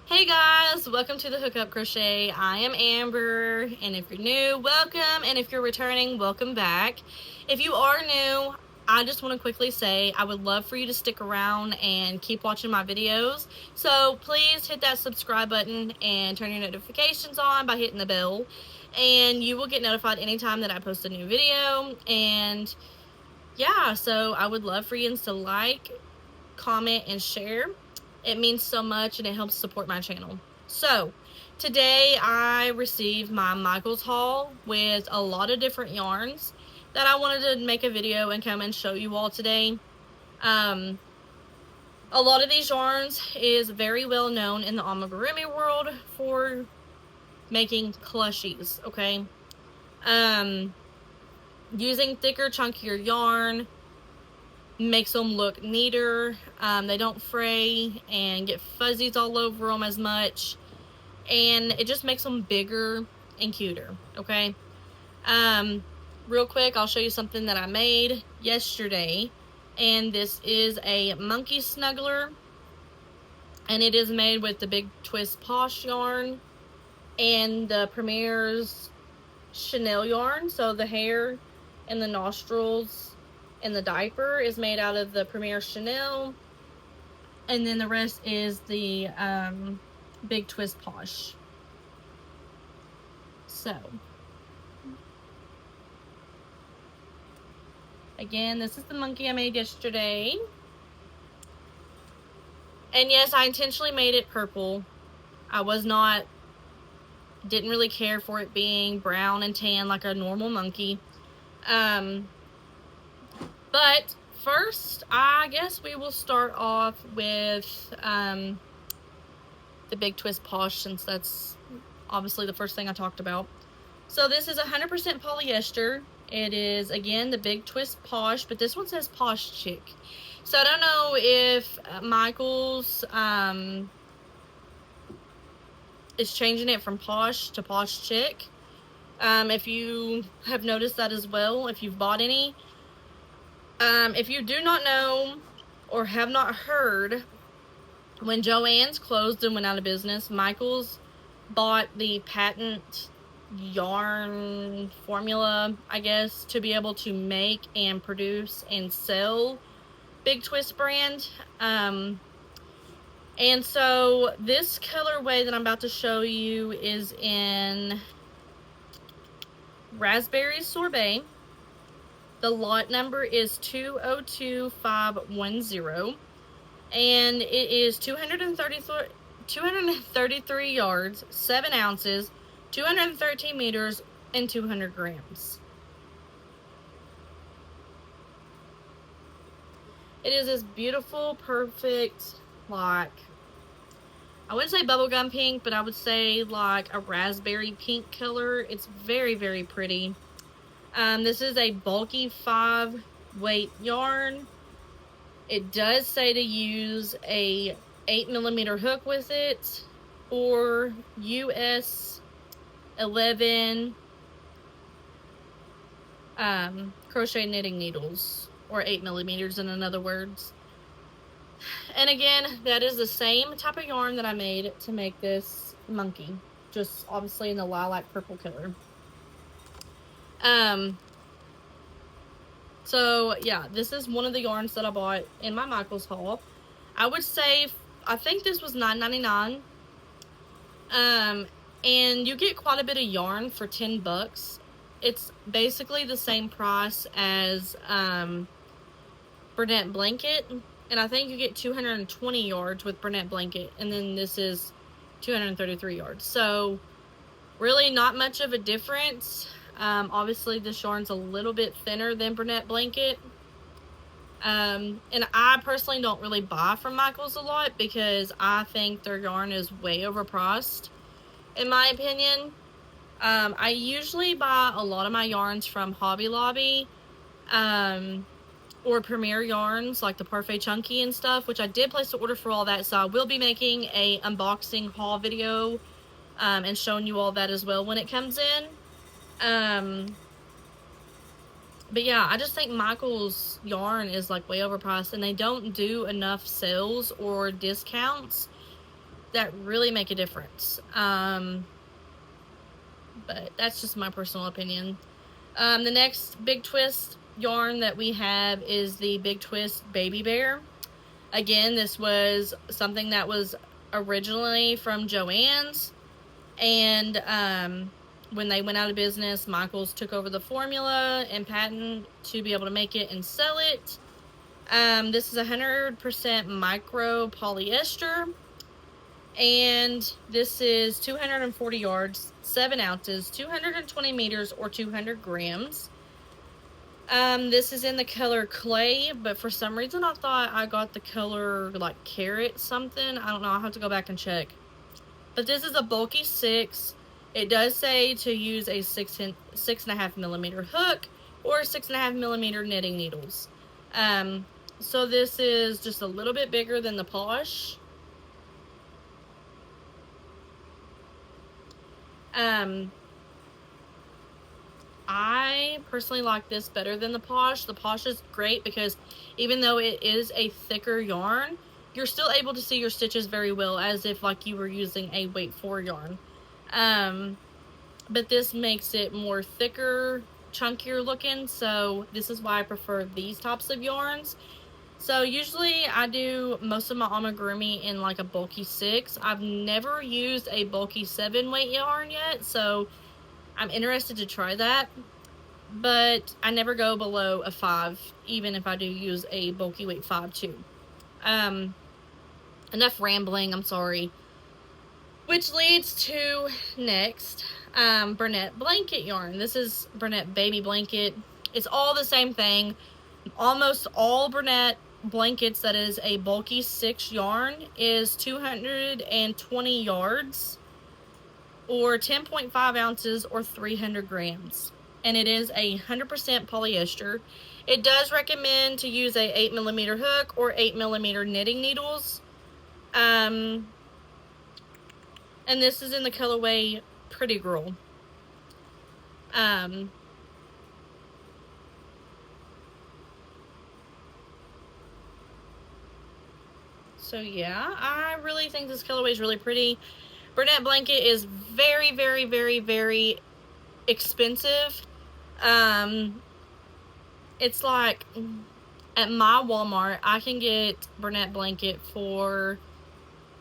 Hey guys, welcome to the Hookup Crochet. I am Amber, and if you're new, welcome, and if you're returning, welcome back. If you are new, I just want to quickly say I would love for you to stick around and keep watching my videos. So please hit that subscribe button and turn your notifications on by hitting the bell, and you will get notified anytime that I post a new video. And yeah, so I would love for you to like, comment, and share. It means so much and it helps support my channel. So today I received my Michaels haul with a lot of different yarns that I wanted to make a video and come and show you all today. A lot of these yarns is very well known in the amigurumi world for making plushies, okay? Using thicker, chunkier yarn makes them look neater. They don't fray and get fuzzies all over them as much, and it just makes them bigger and cuter. Okay. Real quick, I'll show you something that I made yesterday, and this is a monkey snuggler, and it is made with the Big Twist Posh yarn and the Premier's Chanel yarn. So the hair and the nostrils and the diaper is made out of the Premier Chanel, and then the rest is the Big Twist Posh. So again, this is the monkey I made yesterday, and yes, I intentionally made it purple. I didn't really care for it being brown and tan like a normal monkey. But first, I guess we will start off with the Big Twist Posh, since that's obviously the first thing I talked about. So this is 100% polyester. It is, again, the Big Twist Posh, but this one says Posh Chick. So I don't know if Michaels is changing it from Posh to Posh Chick. If you have noticed that as well, if you've bought any. If you do not know or have not heard, when Joann's closed and went out of business, Michaels bought the patent yarn formula, I guess, to be able to make and produce and sell Big Twist brand. And so this colorway that I'm about to show you is in Raspberry Sorbet. The lot number is 202510, and it is 233 yards, 7 ounces, 213 meters, and 200 grams. It is this beautiful, perfect, like, I wouldn't say bubblegum pink, but I would say like a raspberry pink color. It's very, very pretty. This is a bulky 5-weight yarn. It does say to use a 8mm hook with it, or US 11 crochet knitting needles, or 8mm in other words. And again, that is the same type of yarn that I made to make this monkey, just obviously in the lilac purple color. So yeah, this is one of the yarns that I bought in my Michaels haul. I would say, I think this was $9.99. And you get quite a bit of yarn for $10. It's basically the same price as Bernette Blanket, and I think you get 220 yards with Bernette Blanket, and then this is 233 yards. So really not much of a difference. Obviously this yarn's a little bit thinner than Bernette Blanket. And I personally don't really buy from Michaels a lot because I think their yarn is way overpriced, in my opinion. I usually buy a lot of my yarns from Hobby Lobby, or Premier Yarns, like the Parfait Chunky and stuff, which I did place the order for all that, so I will be making a unboxing haul video, and showing you all that as well when it comes in. But yeah, I just think Michaels yarn is like way overpriced, and they don't do enough sales or discounts that really make a difference. But that's just my personal opinion. The next Big Twist yarn that we have is the Big Twist Baby Bear. Again, this was something that was originally from Joann's, and when they went out of business, Michaels took over the formula and patent to be able to make it and sell it. This is 100% micro polyester, and this is 240 yards, 7 ounces, 220 meters, or 200 grams. This is in the color clay, but for some reason I thought I got the color like carrot something. I don't know, I'll have to go back and check. But this is a bulky 6. It does say to use a 6.5 millimeter hook or 6.5 millimeter knitting needles. So this is just a little bit bigger than the Posh. I personally like this better than the Posh. The Posh is great because even though it is a thicker yarn, you're still able to see your stitches very well, as if like you were using a weight 4 yarn. But this makes it more thicker, chunkier looking, so this is why I prefer these types of yarns. So usually I do most of my amigurumi in like a bulky 6. I've never used a bulky 7 weight yarn yet, so I'm interested to try that. But I never go below a 5, even if I do use a bulky weight 5 too. Enough rambling, I'm sorry. Which leads to next, Burnett blanket yarn. This is Burnett baby blanket. It's all the same thing. Almost all Burnett blankets that is a bulky 6 yarn is 220 yards or 10.5 ounces or 300 grams. And it is 100% polyester. It does recommend to use a 8 millimeter hook or 8 millimeter knitting needles. And this is in the colorway Pretty Girl. So yeah, I really think this colorway is really pretty. Burnett blanket is very, very, very, very expensive. It's like at my Walmart, I can get Burnett blanket for,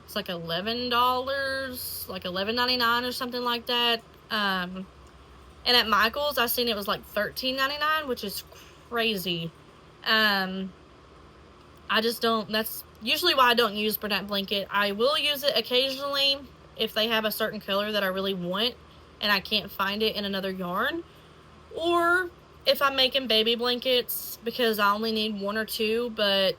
it's like $11, like $11.99 or something like that. And at Michael's, I seen it was like $13.99, which is crazy. I just don't, that's usually why I don't use Burnett blanket. I will use it occasionally if they have a certain color that I really want and I can't find it in another yarn, or if I'm making baby blankets because I only need 1 or 2, but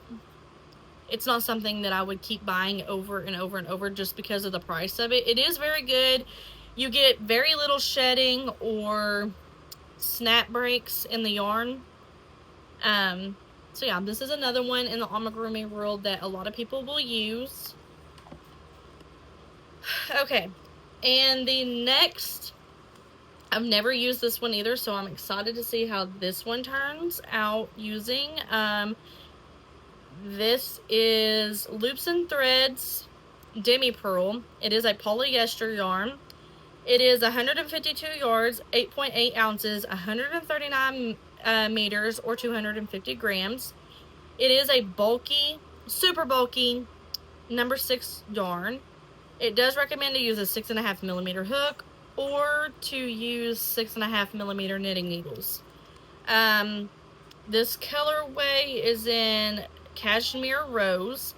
it's not something that I would keep buying over and over and over just because of the price of it. It is very good. You get very little shedding or snap breaks in the yarn. So yeah, this is another one in the amigurumi world that a lot of people will use. Okay, and the next, I've never used this one either, so I'm excited to see how this one turns out using. This is Loops and Threads Demi Pearl. It is a polyester yarn. It is 152 yards, 8.8 ounces, 139 meters, or 250 grams. It is a bulky, super bulky, number 6 yarn. It does recommend to use a 6.5 millimeter hook or to use 6.5 millimeter knitting needles. This colorway is in Cashmere Rose,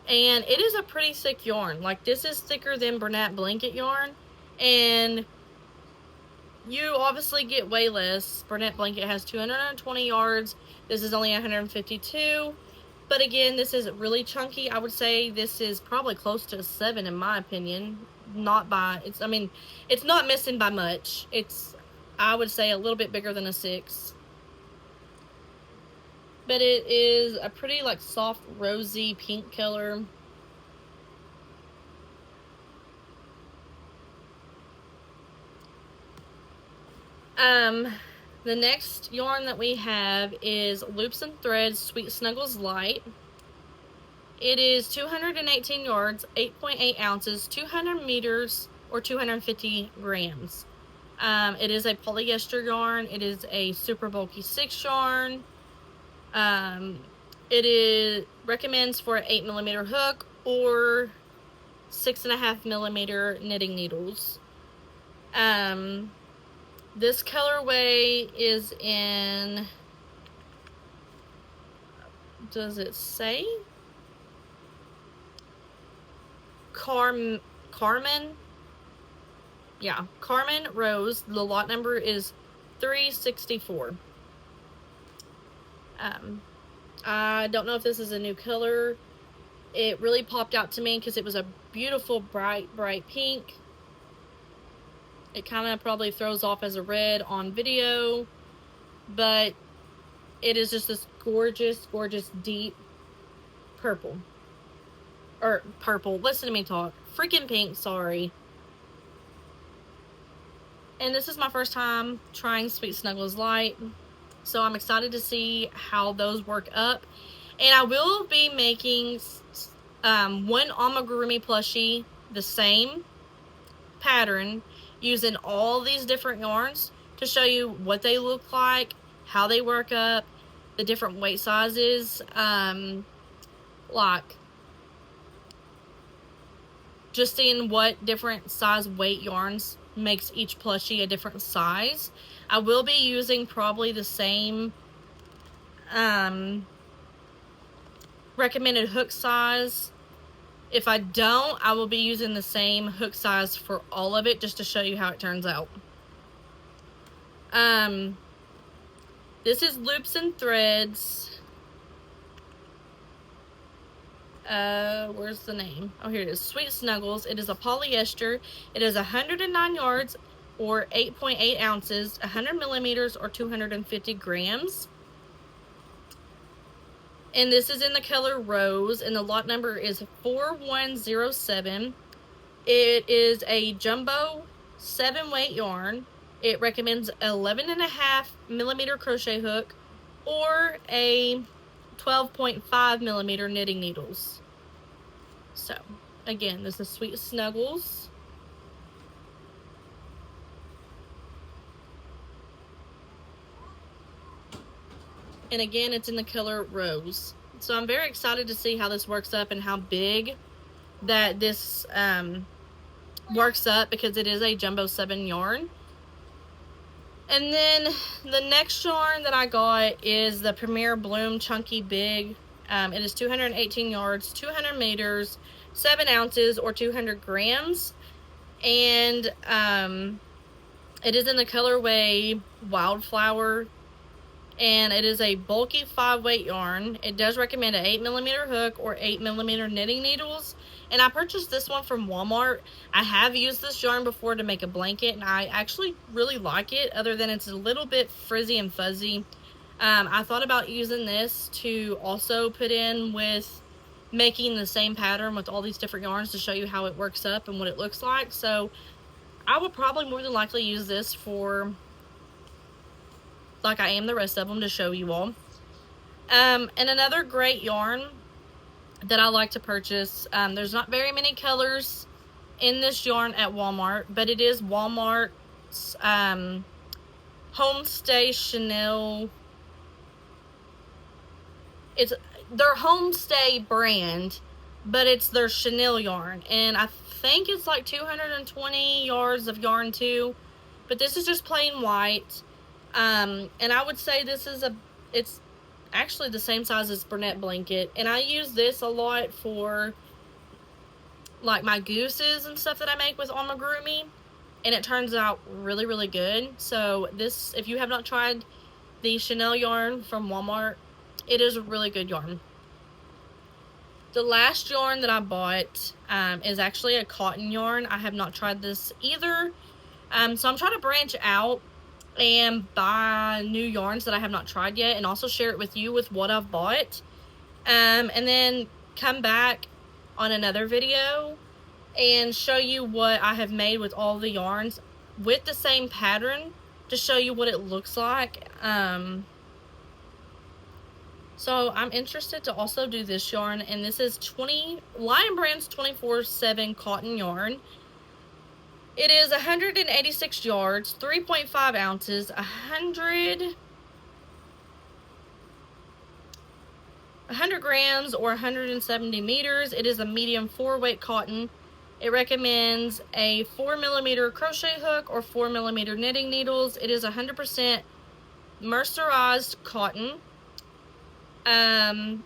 and it is a pretty thick yarn. Like, this is thicker than Burnett blanket yarn, and you obviously get way less. Burnett blanket has 220 yards. This is only 152. But again, this is really chunky. I would say this is probably close to a 7 in my opinion. Not by, it's, I mean, it's not missing by much. It's, I would say, a little bit bigger than a 6. But it is a pretty, like, soft, rosy pink color. The next yarn that we have is Loops and Threads Sweet Snuggles Light. It is 218 yards, 8.8 ounces, 200 meters, or 250 grams. It is a polyester yarn. It is a super bulky 6 yarn. It recommends for an 8mm hook or 6.5mm knitting needles. This colorway is in, does it say? Carmen. Yeah, Carmen Rose. The lot number is 364. I don't know if this is a new color. It really popped out to me because it was a beautiful bright pink. It kind of probably throws off as a red on video, but it is just this gorgeous deep purple. Or purple, listen to me talk. Freaking pink, sorry. And this is my first time trying Sweet Snuggles Light, so I'm excited to see how those work up. And I will be making one amigurumi plushie, the same pattern, using all these different yarns to show you what they look like, how they work up, the different weight sizes, like just seeing what different size weight yarns makes each plushie a different size. I will be using probably the same recommended hook size. If I don't, I will be using the same hook size for all of it just to show you how it turns out. This is Loops and Threads. Where's the name? Oh, here it is. Sweet Snuggles. It is a polyester. It is 109 yards or 8.8 ounces, 100 millimeters or 250 grams. And this is in the color Rose, and the lot number is 4107. It is a jumbo 7-weight yarn. It recommends 11.5mm crochet hook or a 12.5mm knitting needles. So, again, this is Sweet Snuggles. And again, it's in the color Rose. So I'm very excited to see how this works up and how big that this works up, because it is a jumbo 7 yarn. And then the next yarn that I got is the Premier Bloom Chunky Big. It is 218 yards, 200 meters, 7 ounces or 200 grams. And it is in the colorway Wildflower. And it is a bulky 5-weight yarn. It does recommend an 8mm hook or 8mm knitting needles. And I purchased this one from Walmart. I have used this yarn before to make a blanket, and I actually really like it, other than it's a little bit frizzy and fuzzy. I thought about using this to also put in with making the same pattern with all these different yarns to show you how it works up and what it looks like. So I would probably more than likely use this for, like I am the rest of them, to show you all. And another great yarn that I like to purchase, there's not very many colors in this yarn at Walmart, but it is Walmart's Homestay Chanel. It's their Homestay brand, but it's their Chanel yarn, and I think it's like 220 yards of yarn too, but this is just plain white. And I would say this is it's actually the same size as Burnett Blanket, and I use this a lot for like my gooses and stuff that I make with amigurumi, and it turns out really good. So this, if you have not tried the Chanel yarn from Walmart, it is a really good yarn. The last yarn that I bought is actually a cotton yarn. I have not tried this either, so I'm trying to branch out and buy new yarns that I have not tried yet, and also share it with you with what I've bought, and then come back on another video and show you what I have made with all the yarns with the same pattern to show you what it looks like. So I'm interested to also do this yarn, and this is Lion Brand's 24/7 cotton yarn. It is 186 yards, 3.5 ounces, 100 grams or 170 meters. It is a medium 4-weight cotton. It recommends a 4mm crochet hook or 4mm knitting needles. It is 100% mercerized cotton. And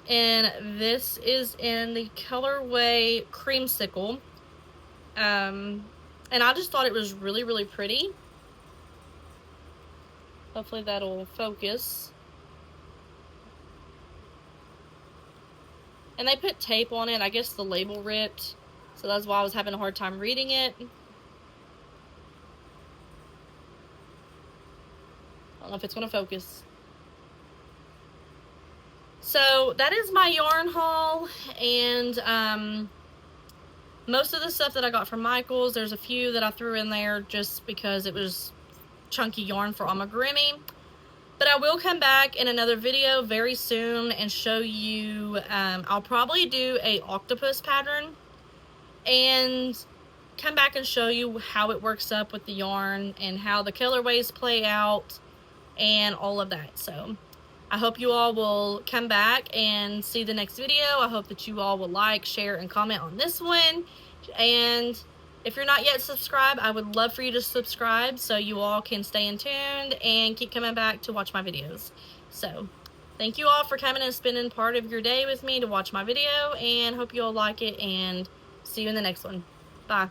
this is in the colorway Creamsicle. And I just thought it was really, really pretty. Hopefully that'll focus. And they put tape on it. I guess the label ripped, so that's why I was having a hard time reading it. I don't know if it's going to focus. So that is my yarn haul, and most of the stuff that I got from Michael's, there's a few that I threw in there just because it was chunky yarn for amigurumi. But I will come back in another video very soon and show you, I'll probably do a octopus pattern and come back and show you how it works up with the yarn and how the colorways play out and all of that. So I hope you all will come back and see the next video. I hope that you all will like, share, and comment on this one. And if you're not yet subscribed, I would love for you to subscribe so you all can stay in tuned and keep coming back to watch my videos. So thank you all for coming and spending part of your day with me to watch my video, and hope you all like it, and see you in the next one. Bye.